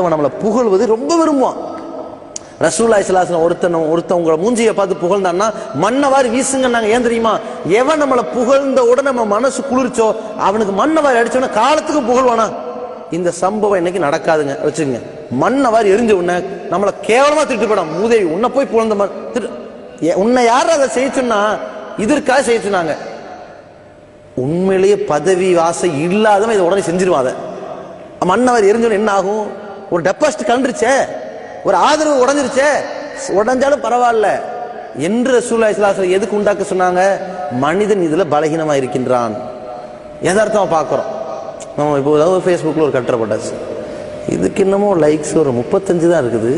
நம்மளை புகழ்வது ரொம்ப விரும்புவான். ரசூலுல்லாஹி ஸல்லல்லாஹு அலைஹி வஸல்லம் ஒருத்தவங்க மூஞ்சியை பார்த்து புகழ்ந்தான்னா மண்ணவாரி வீசுங்கன்னாங்க. ஏன் தெரியுமா? எவன் நம்மளை புகழ்ந்த உடனே நம்ம மனசு குளிர்ச்சோ அவனுக்கு மண்ணவாரி அடிச்சோன்னா காலத்துக்கு புகழ்வானா? இந்த சம்பவம் இன்னைக்கு நடக்காதுங்க வச்சுங்க. மண்ணவாரி எரிஞ்ச உடனே நம்மளை கேவலமா திட்டு போயிடும். மூதேவி உன்னை போய் புகழ்ந்த உன்னை யாரும் அதை செய்யச்சுன்னா இதற்காக செய்ய சொன்னாங்க. உண்மையிலேயே பதவி ஆசை இல்லாதவன் இதை உடனே செஞ்சிருவான். அதை மண்ணவாரி எரிஞ்சோன்னு என்ன ஆகும்? ஒரு டெபாசிட் கண்டுருச்சே, ஒரு ஆதரவு உடஞ்சிருச்சே, உடஞ்சாலும் பரவாயில்ல என்று ரசூலுல்லாஹி ஸல்லல்லாஹு அலைஹி வஸல்லம் எதுக்கு உண்டாக்க சொன்னாங்க? மனிதன் இதுல பலகீனமா இருக்கின்றான். யதார்த்தமா பாக்குறோம். நம்ம இப்போ ஏதாவது ஃபேஸ்புக்கில் ஒரு கட்டுரை போட்டாச்சு, இதுக்கு என்னமோ லைக்ஸ் ஒரு 35 தான் இருக்குது.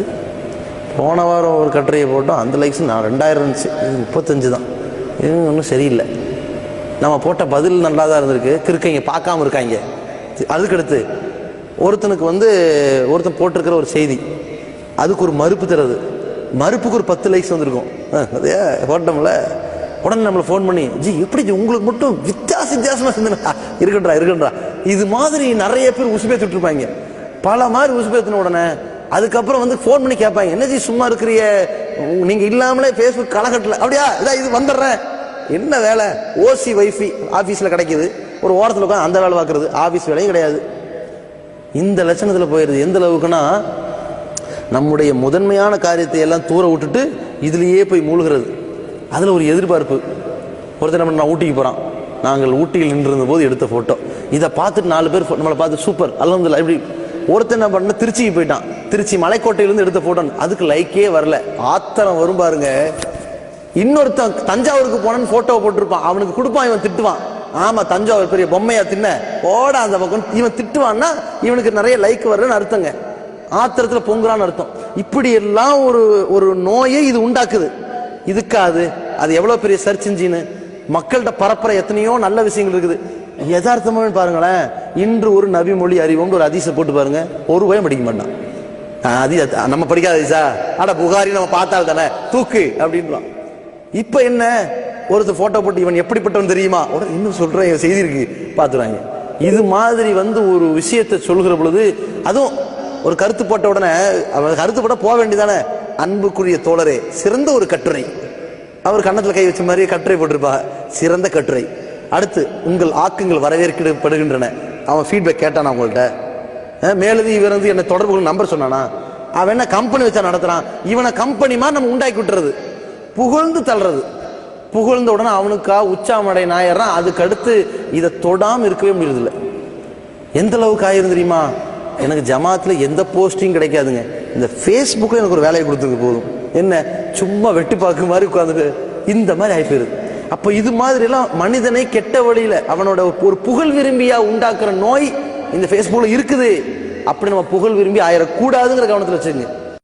போன வாரம் ஒரு கட்டுரையை போட்டோம், அந்த லைக்ஸ் 2000 இருந்துச்சு, இது 35 தான். இது ஒன்றும் சரியில்லை. நம்ம போட்ட பதில் நல்லா தான் இருந்திருக்கு, கிறுக்கைங்க பார்க்காம இருக்காங்க. அதுக்கடுத்து ஒருத்தனுக்கு ஒருத்தன் போட்டிருக்கிற ஒரு செய்தி, அதுக்கு ஒரு மறுப்பு தருது, மறுப்புக்கு ஒரு 10 லைக்ஸ் வந்திருக்கும். அதே போட்டோம்ல, உடனே நம்மளை ஃபோன் பண்ணி ஜி எப்படி உங்களுக்கு மட்டும் வித்தியாசமா இருக்கன்றா. இது மாதிரி நிறைய பேர் உசுபேத்துட்டு இருப்பாங்க. பல மாதிரி உசுபேத்தின உடனே அதுக்கப்புறம் ஃபோன் பண்ணி கேட்பாங்க, என்ன ஜி சும்மா இருக்கிறிய, நீங்க இல்லாமலே ஃபேஸ்புக் களகட்டல அப்படியா, இதான் இது வந்துடுறேன். என்ன வேலை? ஓசி வைஃபை ஆபீஸ்ல கிடைக்குது, ஒரு ஓரத்தில் உட்காந்து அந்த வேலை பார்க்கறது, ஆபீஸ் வேலையும் கிடையாது. இந்த லட்சணத்துல போயிருது. எந்த அளவுக்குன்னா நம்முடைய முதன்மையான காரியத்தை எல்லாம் தூர விட்டுட்டு இதுலயே போய் மூழ்கிறது. அதுல ஒரு எதிர்பார்ப்பு. ஒருத்தர் நம்ம நான் ஊட்டிக்கு போறான், நாங்கள் ஊட்டியில் நின்றிருந்த போது எடுத்த போட்டோ, இதை பார்த்துட்டு 4 பேர் நம்மளை பார்த்து சூப்பர் அல்ஹம்துலில்லாஹ். இப்படி ஒருத்தர் என்ன பண்ண, திருச்சிக்கு போயிட்டான், திருச்சி மலைக்கோட்டையிலிருந்து எடுத்த போட்டோ, அதுக்கு லைக்கே வரல. ஆத்திரம் வரும் பாருங்க. இன்னொருத்தன் தஞ்சாவூருக்கு போனன்னு போட்டோவை போட்டிருப்பான், அவனுக்கு கொடுப்பான், இவன் திட்டுவான். ஆமா தஞ்சாவூர் பெரிய பொம்மையா தின்ன போட அந்த பக்கம், இவன் திட்டுவான்னா இவனுக்கு நிறைய லைக் வரலன்னு அர்த்தங்க. ஆத்திரத்துல பொங்குறான்னு அர்த்தம். இப்படி எல்லாம் ஒரு நோயை இது உண்டாக்குது. இதுக்காது அது எவ்வளவு பெரிய சர்ச் இன்ஜின், மக்கள்கிட்ட பரப்புற எத்தனையோ நல்ல விஷயங்கள் இருக்குது. யதார்த்தமா பாருங்களேன், இன்று ஒரு நபி மொழி அறிவோம் ஒரு ஹதீஸை போட்டு பாருங்க, ஒரு பயம் படிக்க மாட்டான். நம்ம படிக்காத ஹதீஸா, அட புகாரி நம்ம பார்த்தால் தானே தூக்கு அப்படின்றான். இப்ப என்ன, ஒருத்தர் போட்டோ போட்டு இவன் எப்படிப்பட்டவன் தெரியுமா, இன்னும் சொல்றேன் செய்தி இருக்கு பாத்துறாங்க. இது மாதிரி ஒரு விஷயத்தை சொல்கிற பொழுது, அதுவும் ஒரு கருத்து போட்ட உடனே அவன் கருத்து போட போக வேண்டியதானே. அன்புக்குரிய தோழரே, சிறந்த ஒரு கட்டுரை, அவர் கன்னத்துல கை வச்ச மாதிரி கட்டுரை போட்டிருப்பா, சிறந்த கட்டுரை. அடுத்து உங்கள் ஆக்கங்கள் வரவேற்கப்படுகின்றன. அவன் ஃபீட்பேக் கேட்டானா உங்கள்கிட்ட, மேலது இவர் என்ன தொடர்பு நம்பர் சொன்னானா, அவன் என்ன கம்பெனி வச்சா நடத்துறான், இவனை கம்பெனி மாதிரி நம்ம உண்டாக்கி விட்டுறது, புகழ்ந்து தள்ளுறது. புகழ்ந்த உடனே அவனுக்கா உச்சாமடை நாயறான். அதுக்கு அடுத்து இதை தொடாம இருக்கவே முடியறதில்லை. எந்த அளவுக்கு ஆயிரும் தெரியுமா? எனக்கு ஜமாத்துல எந்த போஸ்டிங் கிடைக்காதுங்க, இந்த ஃபேஸ்புக்ல எனக்கு ஒரு வேலையை கொடுத்துருக்கு போதும், என்ன சும்மா வெட்டி பார்க்க மாதிரி உட்காந்துட்டு இந்த மாதிரி ஆயிப்போயிருது. அப்ப இது மாதிரி எல்லாம் மனிதனை கெட்ட வழியில அவனோட ஒரு புகழ் விரும்பியா உண்டாக்குற நோய் இந்த ஃபேஸ்புக்ல இருக்குது. அப்படி நம்ம புகழ் விரும்பி ஆயிடக்கூடாதுங்கிற கவனத்தில் வச்சுங்க.